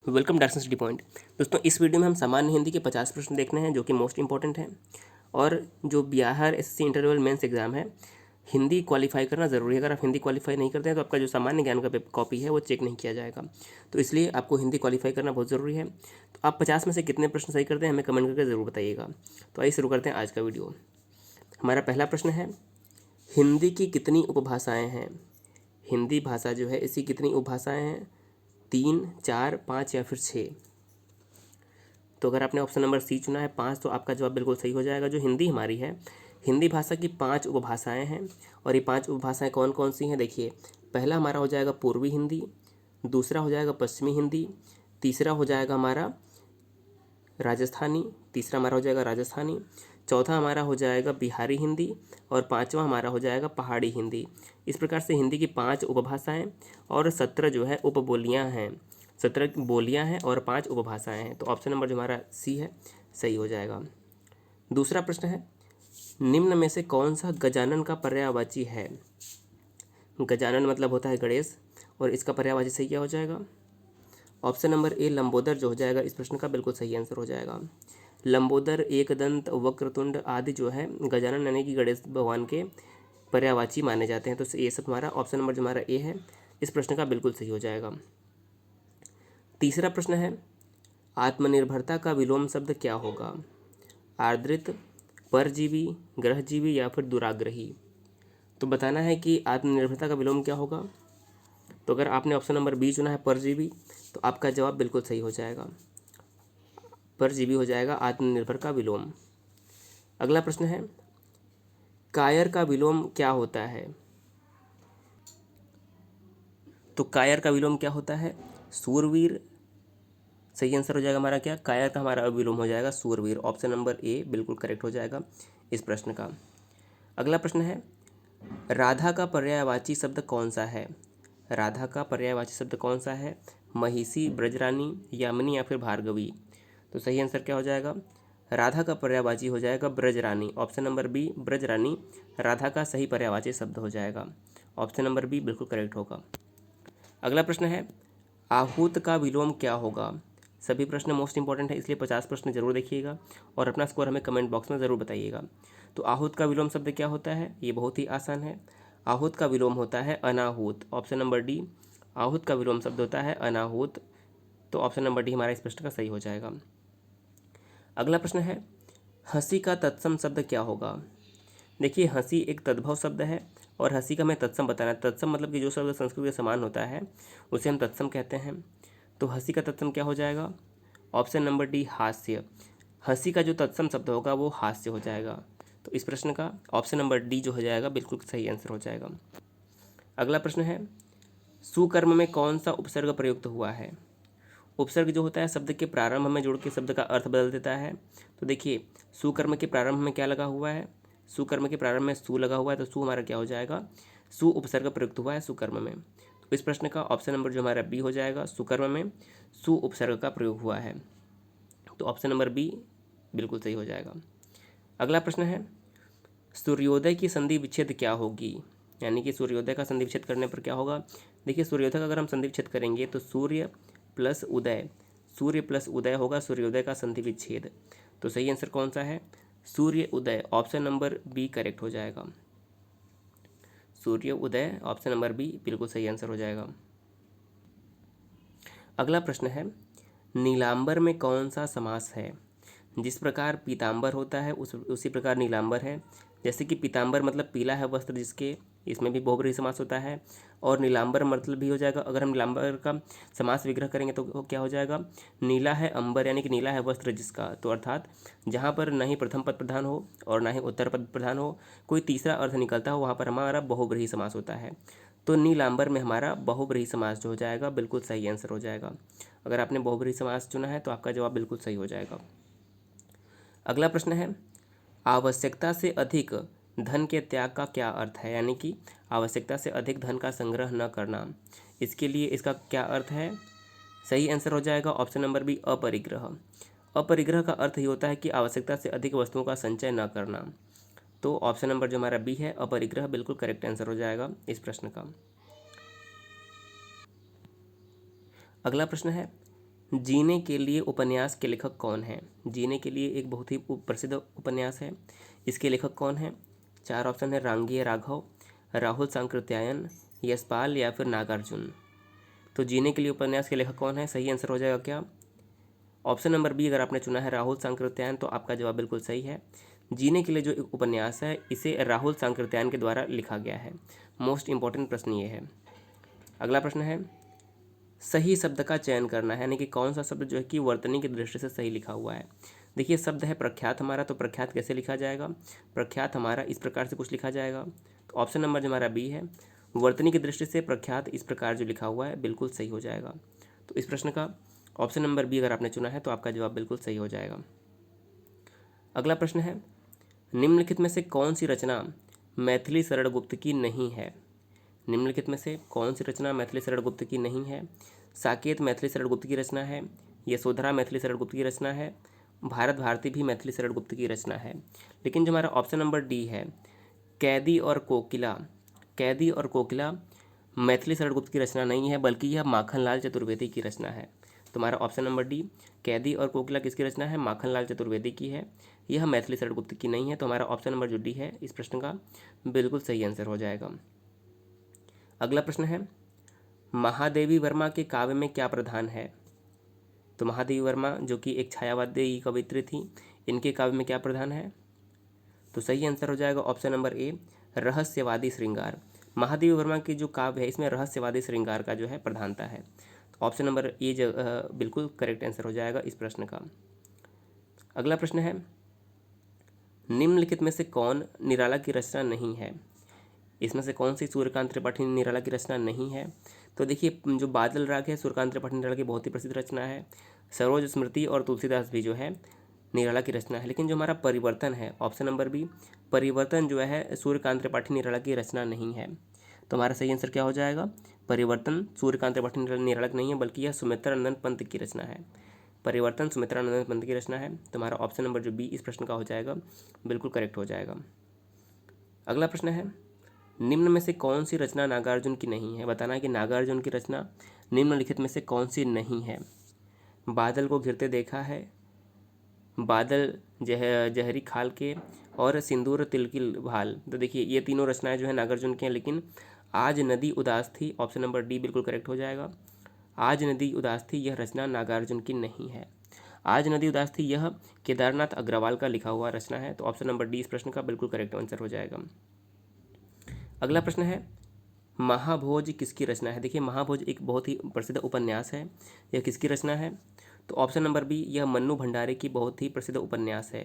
Welcome direction study point. दोस्तों, इस video में हम सामान्य हिंदी के 50 प्रश्न देखने हैं जो कि मोस्ट इंपॉर्टेंट हैं। और जो Bihar SSC interval mains exam है, हिंदी क्वालिफाई करना ज़रूरी है। अगर आप हिंदी क्वालिफाई नहीं करते हैं तो आपका जो सामान्य ज्ञान का कॉपी है वो चेक नहीं किया जाएगा। तो इसलिए आपको हिंदी क्वालिफाई करना बहुत ज़रूरी है। तो आप 50 में से कितने प्रश्न सही करते हैं हमें कमेंट करके ज़रूर बताइएगा। तो आइए शुरू करते हैं आज का वीडियो। हमारा पहला प्रश्न है, हिंदी की कितनी उपभाषाएँ हैं? हिंदी भाषा जो है इसकी कितनी उपभाषाएँ हैं? 3, 4, 5 या फिर 6? तो अगर आपने ऑप्शन नंबर सी चुना है 5, तो आपका जवाब बिल्कुल सही हो जाएगा। जो हिंदी हमारी है, हिंदी भाषा की 5 उपभाषाएं हैं। और ये 5 उपभाषाएं कौन कौन सी हैं? देखिए, पहला हमारा हो जाएगा पूर्वी हिंदी, दूसरा हो जाएगा पश्चिमी हिंदी, तीसरा हो जाएगा हमारा राजस्थानी, तीसरा हमारा हो जाएगा राजस्थानी, चौथा हमारा हो जाएगा बिहारी हिंदी और पांचवा हमारा हो जाएगा पहाड़ी हिंदी। इस प्रकार से हिंदी की 5 उपभाषाएं और 17 जो है उपबोलियां हैं। 17 बोलियां हैं और 5 उपभाषाएं हैं। तो ऑप्शन नंबर जो हमारा सी है सही हो जाएगा। दूसरा प्रश्न है, निम्न में से कौन सा गजानन का पर्यायवाची है? गजानन मतलब होता है गणेश, और इसका पर्यायवाची सही क्या हो जाएगा? ऑप्शन नंबर ए लंबोदर जो हो जाएगा इस प्रश्न का बिल्कुल सही आंसर हो जाएगा। लंबोदर, एकदंत, वक्रतुंड आदि जो है गजानन यानी कि गणेश भगवान के पर्यायवाची माने जाते हैं। तो ये सब हमारा ऑप्शन नंबर जो हमारा ए है इस प्रश्न का बिल्कुल सही हो जाएगा। तीसरा प्रश्न है, आत्मनिर्भरता का विलोम शब्द क्या होगा? आर्द्रित, परजीवी, ग्रहजीवी या फिर दुराग्रही? तो बताना है कि आत्मनिर्भरता का विलोम क्या होगा। तो अगर आपने ऑप्शन नंबर बी चुना है परजीवी, तो आपका जवाब बिल्कुल सही हो जाएगा। परजीवी हो जाएगा आत्मनिर्भर का विलोम। अगला प्रश्न है, कायर का विलोम क्या होता है? तो कायर का विलोम क्या होता है? सूरवीर। सही आंसर हो जाएगा हमारा क्या? कायर का हमारा विलोम हो जाएगा सूरवीर। ऑप्शन नंबर ए बिल्कुल करेक्ट हो जाएगा इस प्रश्न का। अगला प्रश्न है, राधा का पर्यायवाची शब्द कौन सा है? राधा का पर्यायवाची शब्द कौन सा है? महिषी, ब्रजरानी, यामिनी या फिर भार्गवी? तो सही आंसर क्या हो जाएगा? राधा का पर्यायवाची हो जाएगा Brajrani. Option number B Brajrani Radha का सही पर्यायवाची शब्द हो जाएगा। ऑप्शन नंबर बी बिल्कुल करेक्ट होगा। अगला प्रश्न है, आहूत का विलोम क्या होगा? सभी प्रश्न मोस्ट इंपॉर्टेंट है, इसलिए 50 प्रश्न जरूर देखिएगा और अपना स्कोर हमें कमेंट बॉक्स में ज़रूर बताइएगा। तो आहूत का विलोम शब्द क्या होता है? ये बहुत ही आसान है। आहूत का विलोम होता है अनाहूत। ऑप्शन नंबर डी, आहूत का विलोम शब्द होता है अनाहूत। तो ऑप्शन नंबर डी हमारा इस प्रश्न का सही हो जाएगा। अगला प्रश्न है, हंसी का तत्सम शब्द क्या होगा? देखिए, हंसी एक तद्भव शब्द है और हंसी का हमें तत्सम बताना है। तत्सम मतलब कि जो शब्द संस्कृत के समान होता है उसे हम तत्सम कहते हैं। तो हंसी का तत्सम क्या हो जाएगा? ऑप्शन नंबर डी हास्य। हंसी का जो तत्सम शब्द होगा वो हास्य हो जाएगा। तो इस प्रश्न का ऑप्शन नंबर डी जो हो जाएगा बिल्कुल सही आंसर हो जाएगा। अगला प्रश्न है, सुकर्म में कौन सा उपसर्ग प्रयुक्त हुआ है? उपसर्ग जो होता है शब्द के प्रारंभ में जुड़ के शब्द का अर्थ बदल देता है। तो देखिए, सुकर्म के प्रारंभ में क्या लगा हुआ है? सुकर्म के प्रारंभ में सु लगा हुआ है, तो सु हमारा क्या हो जाएगा? सु उपसर्ग प्रयुक्त हुआ है सुकर्म में। तो इस प्रश्न का ऑप्शन नंबर जो हमारा बी हो जाएगा, सुकर्म में सु उपसर्ग का प्रयोग हुआ है। तो ऑप्शन नंबर बी बिल्कुल सही हो जाएगा। अगला प्रश्न है, सूर्योदय की संधि विच्छेद क्या होगी? यानी कि सूर्योदय का संधि विच्छेद करने पर क्या होगा? देखिए, सूर्योदय का अगर हम संधि विच्छेद करेंगे तो सूर्य प्लस उदय, सूर्य प्लस उदय होगा सूर्योदय का संधि विच्छेद। तो सही आंसर कौन सा है? सूर्य उदय। ऑप्शन नंबर बी करेक्ट हो जाएगा। सूर्य उदय ऑप्शन नंबर बी बिल्कुल सही आंसर हो जाएगा। अगला प्रश्न है, नीलांबर में कौन सा समास है? जिस प्रकार पीतांबर होता है उसी प्रकार नीलांबर है। जैसे कि पीतांबर मतलब पीला है वस्त्र जिसके, इसमें भी बहुब्रीहि समास होता है। और नीलांबर मतलब भी हो जाएगा, अगर हम नीलांबर का समास विग्रह करेंगे तो वो क्या हो जाएगा? नीला है अंबर, यानी कि नीला है वस्त्र जिसका। तो अर्थात जहाँ पर ना ही प्रथम पद प्रधान हो और ना ही उत्तर पद प्रधान हो, कोई तीसरा अर्थ निकलता हो, वहाँ पर हमारा बहुब्रीहि समास होता है। तो नीलांबर में हमारा बहुब्रीहि समास जो हो जाएगा बिल्कुल सही आंसर हो जाएगा। अगर आपने बहुब्रीहि समास चुना है तो आपका जवाब बिल्कुल सही हो जाएगा। अगला प्रश्न है, आवश्यकता से अधिक धन के त्याग का क्या अर्थ है? यानी कि आवश्यकता से अधिक धन का संग्रह न करना, इसके लिए इसका क्या अर्थ है? सही आंसर हो जाएगा ऑप्शन नंबर बी अपरिग्रह। अपरिग्रह का अर्थ ही होता है कि आवश्यकता से अधिक वस्तुओं का संचय न करना। तो ऑप्शन नंबर जो हमारा बी है अपरिग्रह बिल्कुल करेक्ट आंसर हो जाएगा इस प्रश्न का। अगला प्रश्न है, जीने के लिए उपन्यास के लेखक कौन है? जीने के लिए एक बहुत ही प्रसिद्ध उपन्यास है। इसके लेखक कौन है? चार ऑप्शन है, रांगीय राघव, राहुल सांकृत्यायन, यशपाल या फिर नागार्जुन। तो जीने के लिए उपन्यास के लेखक कौन है? सही आंसर हो जाएगा क्या? ऑप्शन नंबर बी अगर आपने चुना है राहुल सांकृत्यायन तो आपका जवाब बिल्कुल सही है। जीने के लिए जो एक उपन्यास है इसे राहुल सांकृत्यायन के द्वारा लिखा गया है। मोस्ट इंपॉर्टेंट प्रश्न ये है। अगला प्रश्न है, सही शब्द का चयन करना है, यानी कि कौन सा शब्द जो है कि वर्तनी की दृष्टि से सही लिखा हुआ है। देखिए शब्द है प्रख्यात हमारा, तो प्रख्यात कैसे लिखा जाएगा? प्रख्यात हमारा इस प्रकार से कुछ लिखा जाएगा। तो ऑप्शन नंबर जो हमारा बी है, वर्तनी की दृष्टि से प्रख्यात इस प्रकार जो लिखा हुआ है बिल्कुल सही हो जाएगा। तो इस प्रश्न का ऑप्शन नंबर बी अगर आपने चुना है तो आपका जवाब बिल्कुल सही हो जाएगा। अगला प्रश्न है, निम्नलिखित में से कौन सी रचना मैथिली शरण गुप्त की नहीं है? निम्नलिखित में से कौन सी रचना मैथिली शरण गुप्त की नहीं है? साकेत मैथिली शरण गुप्त की रचना है, यशोधरा मैथिली शरण गुप्त की रचना है, भारत भारती भी मैथिली शरण गुप्त की रचना है। लेकिन जो हमारा ऑप्शन नंबर डी है, कैदी और कोकिला, कैदी और कोकिला मैथिली शरण गुप्त की रचना नहीं है, बल्कि यह माखनलाल चतुर्वेदी की रचना है। तुम्हारा ऑप्शन नंबर डी, कैदी और कोकिला किसकी रचना है? माखनलाल चतुर्वेदी की है, यह मैथिली शरण गुप्त की नहीं है। तो हमारा ऑप्शन नंबर जो डी है इस प्रश्न का बिल्कुल सही आंसर हो जाएगा। अगला प्रश्न है, महादेवी वर्मा के काव्य में क्या प्रधान है? तो महादेवी वर्मा जो कि एक छायावादी कवित्री थी, इनके काव्य में क्या प्रधान है? तो सही आंसर हो जाएगा ऑप्शन नंबर ए, रहस्यवादी श्रृंगार। महादेवी वर्मा की जो काव्य है इसमें रहस्यवादी श्रृंगार का जो है प्रधानता है। तो ऑप्शन नंबर ए बिल्कुल करेक्ट आंसर हो जाएगा इस प्रश्न का। अगला प्रश्न है, निम्नलिखित में से कौन निराला की रचना नहीं है? इसमें से कौन सी सूर्यकांत त्रिपाठी निराला की रचना नहीं है? तो देखिए जो बादल राग है सूर्यकांत त्रिपाठी निराला की बहुत ही प्रसिद्ध रचना है। सरोज स्मृति और तुलसीदास भी जो है निराला की रचना है। लेकिन जो हमारा परिवर्तन है ऑप्शन नंबर बी, परिवर्तन जो है सूर्यकांत त्रिपाठी निराला की रचना नहीं है। तो हमारा सही आंसर क्या हो जाएगा? परिवर्तन सूर्यकांत त्रिपाठी निराला की नहीं है, बल्कि यह सुमित्रानंद पंत की रचना है। परिवर्तन सुमित्रानंद पंत की रचना है। तो हमारा ऑप्शन नंबर जो बी इस प्रश्न का हो जाएगा बिल्कुल करेक्ट हो जाएगा। अगला प्रश्न है, निम्न में से कौन सी रचना नागार्जुन की नहीं है? बताना है कि नागार्जुन की रचना निम्नलिखित में से कौन सी नहीं है। बादल को घिरते देखा है, बादल जहरी खाल के, और सिंदूर तिल की भाल। तो देखिए ये तीनों रचनाएं जो है नागार्जुन की हैं, लेकिन आज नदी उदास थी, ऑप्शन नंबर डी बिल्कुल करेक्ट हो जाएगा। आज नदी उदास थी यह रचना नागार्जुन की नहीं है। आज नदी उदास थी यह केदारनाथ अग्रवाल का लिखा हुआ रचना है। तो ऑप्शन नंबर डी इस प्रश्न का बिल्कुल करेक्ट आंसर हो जाएगा। अगला प्रश्न है, महाभोज किसकी रचना है? देखिए महाभोज एक बहुत ही प्रसिद्ध उपन्यास है, यह किसकी रचना है? तो ऑप्शन नंबर बी, यह मन्नू भंडारी की बहुत ही प्रसिद्ध उपन्यास है।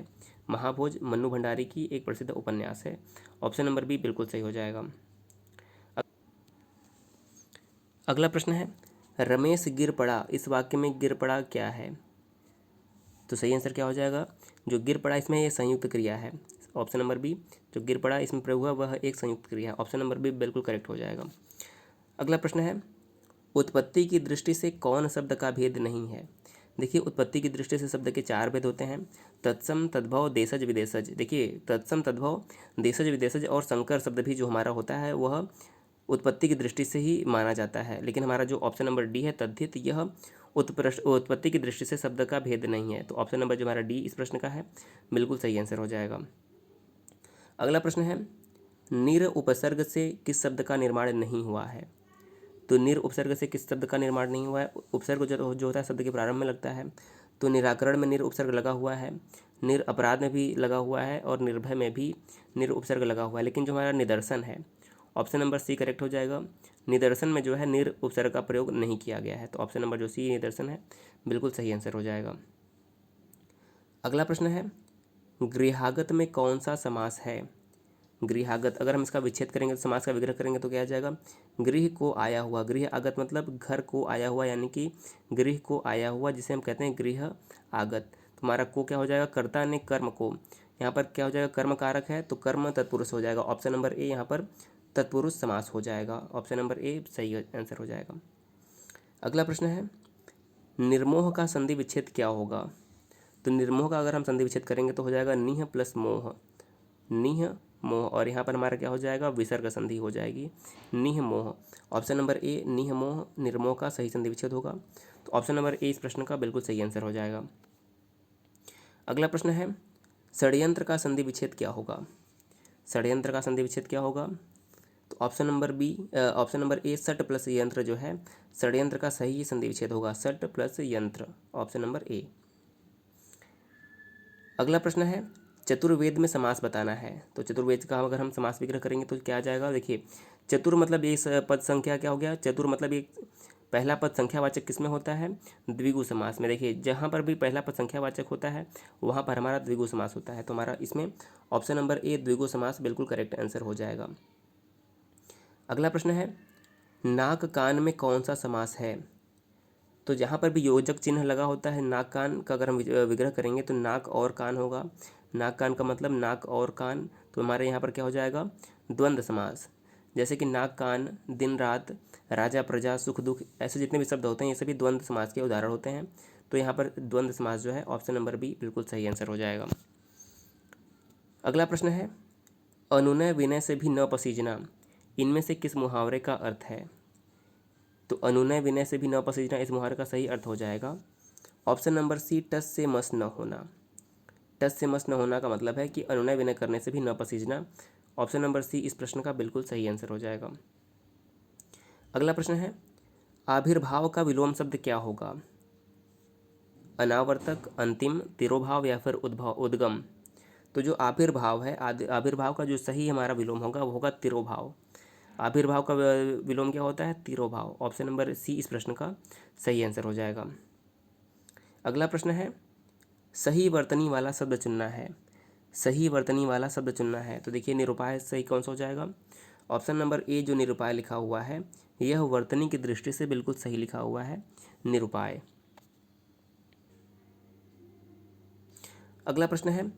महाभोज मन्नू भंडारी की एक प्रसिद्ध उपन्यास है। ऑप्शन नंबर बी बिल्कुल सही हो जाएगा। अगला प्रश्न है, रमेश गिर पड़ा, इस वाक्य में गिर पड़ा क्या है? तो सही आंसर क्या हो जाएगा? जो गिर पड़ा इसमें ये संयुक्त क्रिया है। ऑप्शन नंबर बी, जो गिर पड़ा इसमें प्रयोग हुआ वह एक संयुक्त क्रिया है। ऑप्शन नंबर बी बिल्कुल करेक्ट हो जाएगा। अगला प्रश्न है, उत्पत्ति की दृष्टि से कौन शब्द का भेद नहीं है? देखिए उत्पत्ति की दृष्टि से शब्द के चार भेद होते हैं, तत्सम तद्भव देशज विदेशज। देखिए तत्सम तद्भव देशज विदेशज और संकर शब्द भी जो हमारा होता है वह उत्पत्ति की दृष्टि से ही माना जाता है। लेकिन हमारा जो ऑप्शन नंबर डी है तद्धित, यह उत्पत्ति की दृष्टि से शब्द का भेद नहीं है। तो ऑप्शन नंबर जो हमारा डी इस प्रश्न का है बिल्कुल सही आंसर हो जाएगा। अगला प्रश्न है, निर उपसर्ग से किस शब्द का निर्माण नहीं हुआ है? तो निर उपसर्ग से किस शब्द का निर्माण नहीं हुआ है? उपसर्ग जो होता है शब्द के प्रारंभ में लगता है, तो निराकरण में निर उपसर्ग लगा हुआ है, निर अपराध में भी लगा हुआ है, और निर्भय में भी निर उपसर्ग लगा हुआ है। लेकिन जो हमारा निदर्शन है ऑप्शन नंबर सी करेक्ट हो जाएगा। निदर्शन में जो है निर उपसर्ग का प्रयोग नहीं किया गया है। तो ऑप्शन नंबर जो सी निदर्शन है बिल्कुल सही आंसर हो जाएगा। अगला प्रश्न है, गृहागत में कौन सा समास है? गृहागत अगर हम इसका विच्छेद करेंगे तो समास का विग्रह करेंगे तो क्या आ जाएगा? गृह को आया हुआ। गृह आगत मतलब घर को आया हुआ, यानी कि गृह को आया हुआ जिसे हम कहते हैं गृह आगत। तुम्हारा को क्या हो जाएगा? कर्ता ने कर्म को, यहाँ पर क्या हो जाएगा? कर्म कारक है तो कर्म तत्पुरुष हो जाएगा। ऑप्शन नंबर ए यहाँ पर तत्पुरुष समास हो जाएगा। ऑप्शन नंबर ए सही आंसर हो जाएगा। अगला प्रश्न है, निर्मोह का संधि विच्छेद क्या होगा? तो निर्मोह का अगर हम संधि विच्छेद करेंगे तो हो जाएगा निह प्लस मोह, निह मोह, और यहाँ पर हमारा क्या हो जाएगा, विसर्ग संधि हो जाएगी, निह मोह। ऑप्शन नंबर ए निह मोह निर्मोह का सही संधि विच्छेद होगा। तो ऑप्शन नंबर ए इस प्रश्न का बिल्कुल सही आंसर हो जाएगा। अगला प्रश्न है, षड्यंत्र का संधि विच्छेद क्या होगा। षड्यंत्र का संधि विच्छेद क्या होगा, तो ऑप्शन नंबर ए सट प्लस यंत्र जो है षड्यंत्र का सही संधि विच्छेद होगा, सट प्लस यंत्र, ऑप्शन नंबर ए। अगला प्रश्न है, चतुर्वेद में समास बताना है। तो चतुर्वेद का अगर हम समास विग्रह करेंगे तो क्या आ जाएगा, देखिए चतुर मतलब ये पद संख्या क्या हो गया, चतुर मतलब एक पहला पद संख्यावाचक किस में होता है, द्विगु समास में। देखिए जहाँ पर भी पहला पद संख्यावाचक होता है वहाँ पर हमारा द्विगु समास होता है, तो हमारा इसमें ऑप्शन नंबर ए द्विगु समास बिल्कुल करेक्ट आंसर हो जाएगा। अगला प्रश्न है, नाक कान में कौन सा समास है। तो जहाँ पर भी योजक चिन्ह लगा होता है नाक कान का अगर हम विग्रह करेंगे तो नाक और कान होगा। नाक कान का मतलब नाक और कान, तो हमारे यहाँ पर क्या हो जाएगा, द्वंद्व समास। जैसे कि नाक कान, दिन रात, राजा प्रजा, सुख दुख, ऐसे जितने भी शब्द होते हैं ये सभी द्वंद्व समास के उदाहरण होते हैं। तो यहाँ पर द्वंद्व समास जो है ऑप्शन नंबर बी बिल्कुल सही आंसर हो जाएगा। अगला प्रश्न है, अनुनय विनय से भी न पसीजना, इनमें से किस मुहावरे का अर्थ है। तो अनुनय विनय से भी न पसीजना इस मुहावरे का सही अर्थ हो जाएगा ऑप्शन नंबर सी टस से मस न होना। टस से मस न होना का मतलब है कि अनुनय विनय करने से भी न पसीजना, ऑप्शन नंबर सी इस प्रश्न का बिल्कुल सही आंसर हो जाएगा। अगला प्रश्न है, आविर्भाव का विलोम शब्द क्या होगा, अनावर्तक, अंतिम, तिरोभाव या फिर उद्गम। तो जो आविर्भाव है, आविर्भाव का जो सही हमारा विलोम होगा वो होगा तिरोभाव। आविर्भाव का विलोम क्या होता है, तिरोभाव, ऑप्शन नंबर सी इस प्रश्न का सही आंसर हो जाएगा। अगला प्रश्न है, सही वर्तनी वाला शब्द चुनना है। सही वर्तनी वाला शब्द चुनना है, तो देखिए निरूपाय सही कौन सा हो जाएगा, ऑप्शन नंबर ए जो निरूपाय लिखा हुआ है यह वर्तनी की दृष्टि से बिल्कुल सही लिखा हुआ है, निरूपाय। अगला प्रश्न है,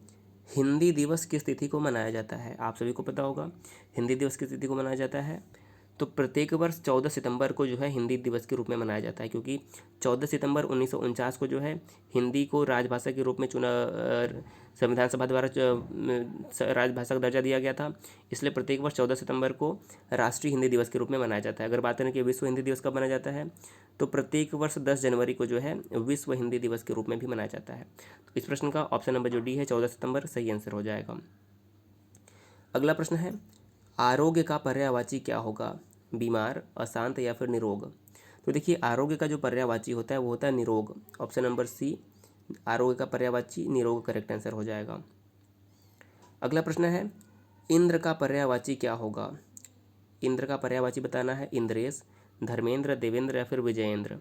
हिंदी दिवस किस तिथि को मनाया जाता है। आप सभी को पता होगा हिंदी दिवस किस तिथि को मनाया जाता है। तो प्रत्येक वर्ष 14 सितंबर को जो है हिंदी दिवस के रूप में मनाया जाता है, क्योंकि 14 सितंबर 1949 को जो है हिंदी को राजभाषा के रूप में संविधान सभा द्वारा राजभाषा का दर्जा दिया गया था। इसलिए प्रत्येक वर्ष 14 सितंबर को राष्ट्रीय हिंदी दिवस के रूप में मनाया जाता है। अगर बात करें कि विश्व हिंदी दिवस कब मनाया जाता है, तो प्रत्येक वर्ष 10 जनवरी को जो है विश्व हिंदी दिवस के रूप में भी मनाया जाता है। तो इस प्रश्न का ऑप्शन नंबर जो डी है 14 सितंबर सही आंसर हो जाएगा। अगला प्रश्न है, आरोग्य का पर्यायवाची क्या होगा, बीमार, अशांत या फिर निरोग। तो देखिए आरोग्य का जो पर्यायवाची होता है वो होता है निरोग, ऑप्शन नंबर सी आरोग्य का पर्यायवाची निरोग करेक्ट आंसर हो जाएगा। अगला प्रश्न है, इंद्र का पर्यायवाची क्या होगा। इंद्र का पर्यायवाची बताना है, इंद्रेश, धर्मेंद्र, देवेंद्र या फिर विजयेंद्र।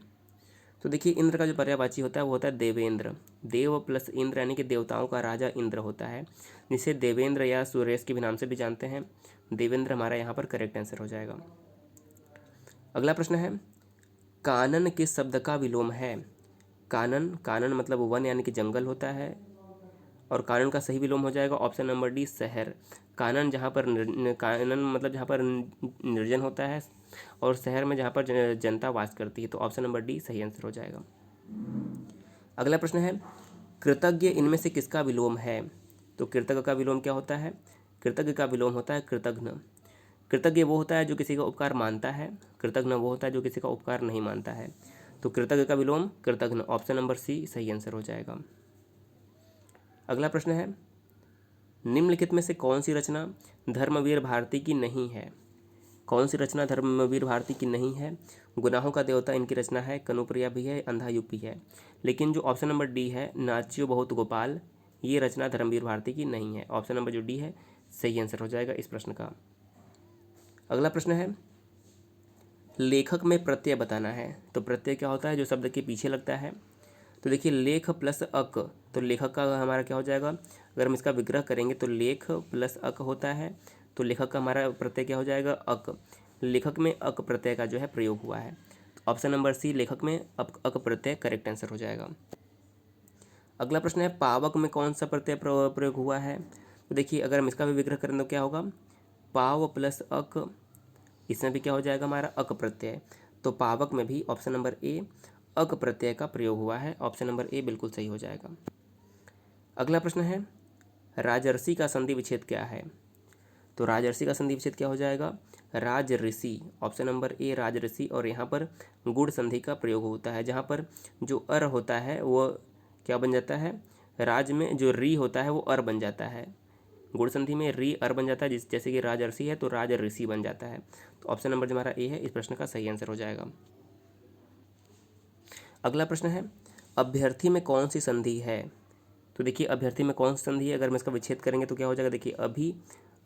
तो देखिए इंद्र का जो पर्यायवाची होता है वो होता है देवेंद्र। देव प्लस इंद्र यानी कि देवताओं का राजा इंद्र होता है, जिसे देवेंद्र या सुरेश के भी नाम से भी जानते हैं। देवेंद्र हमारा यहाँ पर करेक्ट आंसर हो जाएगा। अगला प्रश्न है, कानन किस शब्द का विलोम है। कानन, कानन मतलब वन यानी कि जंगल होता है, और कानन का सही विलोम हो जाएगा ऑप्शन नंबर डी शहर। कानन जहाँ पर कानन मतलब जहाँ पर निर्जन होता है, और शहर में जहाँ पर जनता वास करती है, तो ऑप्शन नंबर डी सही आंसर हो जाएगा। अगला प्रश्न है, कृतज्ञ इनमें से किसका विलोम है। तो कृतज्ञ का विलोम क्या होता है, कृतज्ञ का विलोम होता है कृतघ्न। कृतज्ञ वो होता है जो किसी का उपकार मानता है, कृतघ्न वो होता है जो किसी का उपकार नहीं मानता है। तो कृतज्ञ का विलोम कृतघ्न, ऑप्शन नंबर सी सही आंसर हो जाएगा। अगला प्रश्न है, निम्नलिखित में से कौन सी रचना धर्मवीर भारती की नहीं है। कौन सी रचना धर्मवीर भारती की नहीं है। गुनाहों का देवता इनकी रचना है, कनुप्रिया भी है, अंधा यूपी है। लेकिन जो ऑप्शन नंबर डी है नाच्यो बहुत गोपाल, ये रचना धर्मवीर भारती की नहीं है, ऑप्शन नंबर जो डी है सही आंसर हो जाएगा इस प्रश्न का। अगला प्रश्न है, लेखक में प्रत्यय बताना है। तो प्रत्यय क्या होता है, जो शब्द के पीछे लगता है। तो देखिए लेख प्लस अक, तो लेखक का हमारा क्या हो जाएगा, अगर हम इसका विग्रह करेंगे तो लेख प्लस अक होता है, तो लेखक का हमारा प्रत्यय क्या हो जाएगा, अक। लेखक में अक प्रत्यय का जो है प्रयोग हुआ है, तो ऑप्शन नंबर सी लेखक में अक प्रत्यय करेक्ट आंसर हो जाएगा। अगला प्रश्न है, पावक में कौन सा प्रत्यय प्रयोग हुआ है। तो देखिए अगर हम इसका भी विग्रह करें तो क्या होगा, पाव प्लस अक, इसमें भी क्या हो जाएगा हमारा अक प्रत्यय। तो पावक में भी ऑप्शन नंबर ए अक प्रत्यय का प्रयोग हुआ है, ऑप्शन नंबर ए बिल्कुल सही हो जाएगा। अगला प्रश्न है, राजर्षि का संधि विच्छेद क्या है। तो राजर्षि का संधि विच्छेद क्या हो जाएगा, राजऋषि। ऑप्शन नंबर ए राजऋषि। और यहाँ पर गुण संधि का प्रयोग होता है, जहाँ पर जो अर होता है वो क्या बन जाता है, राज में जो री होता है वो अर बन जाता है। गुण संधि में री अर बन जाता है, जैसे कि राजर्षि है तो राजऋषि बन जाता है। तो ऑप्शन नंबर जो हमारा ए है इस प्रश्न का सही आंसर हो जाएगा। अगला प्रश्न है, अभ्यर्थी में कौन सी संधि है। तो देखिए अभ्यर्थी में कौन सी संधि है, अगर हम इसका विच्छेद करेंगे तो क्या हो जाएगा, देखिए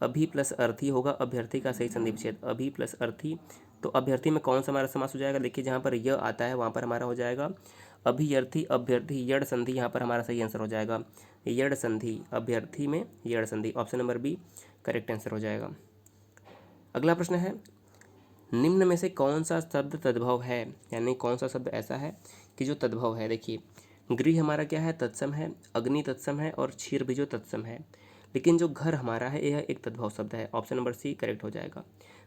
अभी प्लस अर्थी होगा अभ्यर्थी का सही संधि विच्छेद, अभी प्लस अर्थी। तो अभ्यर्थी में कौन सा हमारा समास हो जाएगा, देखिए जहाँ पर य आता है वहाँ पर हमारा हो जाएगा अभियर्थी अभ्यर्थी यड़ संधि, यहाँ पर हमारा सही आंसर हो जाएगा यड़ संधि, अभ्यर्थी में यड़ संधि। Option number B correct answer हो जाएगा। अगला प्रश्न है, निम्न में से कौन सा शब्द तद्भव है, यानी कौन सा शब्द ऐसा है कि जो तद्भव है। देखिए गृह हमारा क्या है, तत्सम है, अग्नि तत्सम है और क्षीर भी जो तत्सम है, लेकिन जो घर हमारा है यह एक तद्भव शब्द है। ऑप्शन नंबर सी करेक्ट हो जाएगा।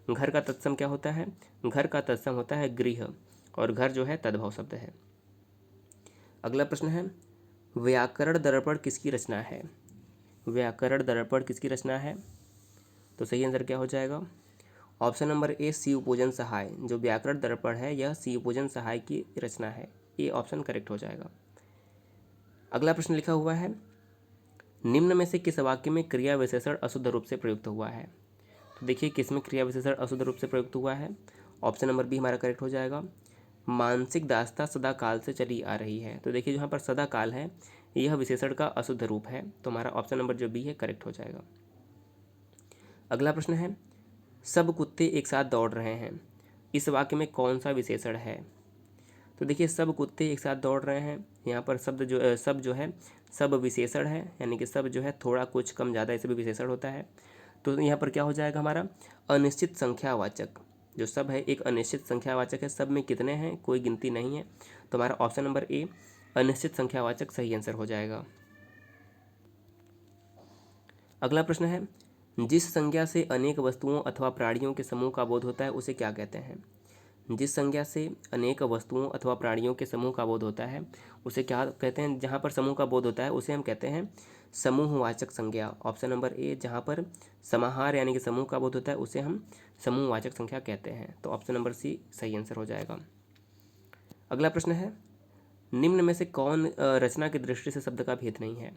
घर का तत्सम क्या होता है, घर का तत्सम होता है गृह, और घर जो है तद्भव शब्द है। अगला प्रश्न है, व्याकरण दर्पण किसकी रचना है। व्याकरण दर्पण किसकी रचना है, तो सही आंसर क्या हो जाएगा, ऑप्शन नंबर ए शिवपूजन सहाय। जो व्याकरण दर्पण है यह शिवपूजन सहाय की रचना है, ये ऑप्शन करेक्ट हो जाएगा। अगला प्रश्न लिखा हुआ है, निम्न में से किस वाक्य में क्रिया विशेषण अशुद्ध रूप से प्रयुक्त हुआ है। तो देखिए किसमें क्रिया विशेषण अशुद्ध रूप से प्रयुक्त हुआ है, ऑप्शन नंबर बी हमारा करेक्ट हो जाएगा। मानसिक दास्ता सदा काल से चली आ रही है। तो देखिए जहाँ पर सदा काल है यह विशेषण का अशुद्ध रूप है, तो हमारा ऑप्शन नंबर जो बी है करेक्ट हो जाएगा। अगला प्रश्न है, सब कुत्ते एक साथ दौड़ रहे हैं, इस वाक्य में कौन सा विशेषण है। तो देखिए सब कुत्ते एक साथ दौड़ रहे हैं, यहाँ पर सब जो है सब विशेषण है, यानी कि सब जो है थोड़ा कुछ कम ज़्यादा ऐसे भी विशेषण होता है। तो यहाँ पर क्या हो जाएगा हमारा अनिश्चित संख्यावाचक। जो सब है एक अनिश्चित संख्यावाचक है, सब में कितने हैं कोई गिनती नहीं है, तो हमारा ऑप्शन नंबर ए अनिश्चित संख्यावाचक सही आंसर हो जाएगा। अगला प्रश्न है, जिस संज्ञा से अनेक वस्तुओं अथवा प्राणियों के समूह का बोध होता है उसे क्या कहते हैं। जिस संज्ञा से अनेक वस्तुओं अथवा प्राणियों के समूह का बोध होता है उसे क्या कहते हैं, जहाँ पर समूह का बोध होता है उसे हम कहते हैं समूहवाचक संज्ञा। ऑप्शन नंबर ए, जहाँ पर समाहार यानी कि समूह का बोध होता है उसे हम समूहवाचक संख्या कहते हैं, तो ऑप्शन नंबर सी सही आंसर हो जाएगा। अगला प्रश्न है, निम्न में से कौन रचना की दृष्टि से शब्द का भेद नहीं है।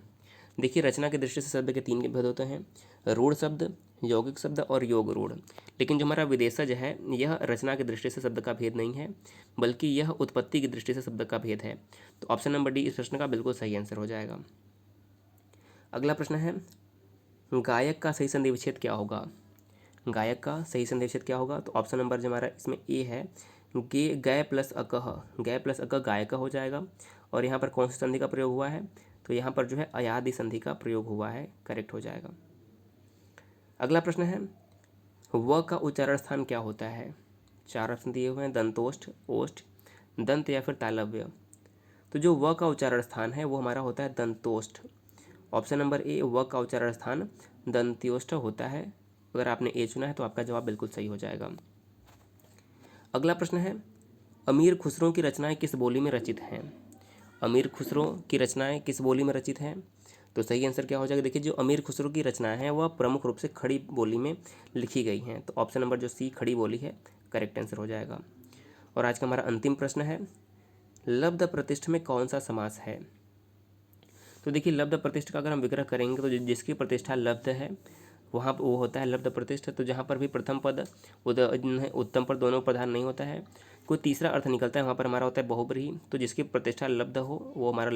देखिए रचना की दृष्टि से शब्द के तीन के भेद होते हैं, रूढ़ शब्द, यौगिक शब्द और योग रूढ़। लेकिन जो हमारा विदेशज है यह रचना की दृष्टि से शब्द का भेद नहीं है, बल्कि यह उत्पत्ति की दृष्टि से शब्द का भेद है। तो ऑप्शन नंबर डी इस प्रश्न का बिल्कुल सही आंसर हो जाएगा। अगला प्रश्न है, गायक का सही संधि विच्छेद क्या होगा। गायक का सही संधि विच्छेद क्या होगा, तो ऑप्शन नंबर जो हमारा इसमें ए है, गय प्लस अकह, गय प्लस अकह गायक हो जाएगा। और यहाँ पर कौन सी संधि का प्रयोग हुआ है, तो यहाँ पर जो है अयादि संधि का प्रयोग हुआ है, करेक्ट हो जाएगा। अगला प्रश्न है, व का उच्चारण स्थान क्या होता है। चार ऑप्शन दिए हुए हैं, दंतोष्ठ, ओष्ठ, दंत या फिर तालव्य। तो जो व का उच्चारण स्थान है वो हमारा होता है दंतोष्ठ। ऑप्शन नंबर ए व का उच्चारण स्थान दंत्योष्ठ होता है। अगर आपने ए चुना है तो आपका जवाब बिल्कुल सही हो जाएगा। अगला प्रश्न है, अमीर खुसरो की रचनाएं किस बोली में रचित हैं। अमीर खुसरो की रचनाएं किस बोली में रचित हैं, तो सही आंसर क्या हो जाएगा। देखिए जो अमीर खुसरो की रचनाएं हैं वह प्रमुख रूप से खड़ी बोली में लिखी गई हैं, तो ऑप्शन नंबर जो सी खड़ी बोली है करेक्ट आंसर हो जाएगा। और आज का हमारा अंतिम प्रश्न है, लब्ध प्रतिष्ठ में कौन सा समास है। तो देखिए लब्ध प्रतिष्ठ का अगर हम विग्रह करेंगे तो जिसकी प्रतिष्ठा लब्ध है वहाँ वो होता है लब्ध प्रतिष्ठ। तो जहाँ पर भी प्रथम पद उत्तम पद दोनों प्रधान नहीं होता है, कोई तीसरा अर्थ निकलता है, वहाँ पर हमारा होता है बहुब्रीहि। तो जिसकी प्रतिष्ठा लब्ध हो वो हमारा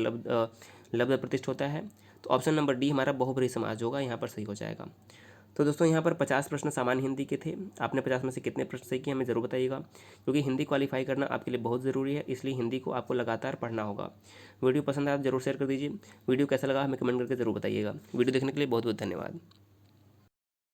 लब्ध प्रतिष्ठ होता है। तो ऑप्शन नंबर डी हमारा बहुब्रीहि समास होगा, यहाँ पर सही हो जाएगा। तो दोस्तों यहाँ पर 50 प्रश्न सामान्य हिंदी के थे। आपने 50 में से कितने प्रश्न सही किए हमें ज़रूर बताइएगा, क्योंकि हिंदी क्वालिफाई करना आपके लिए बहुत ज़रूरी है, इसलिए हिंदी को आपको लगातार पढ़ना होगा। वीडियो पसंद आया तो जरूर शेयर कर दीजिए। वीडियो कैसा लगा हमें कमेंट करके जरूर बताइएगा। वीडियो देखने के लिए बहुत बहुत धन्यवाद।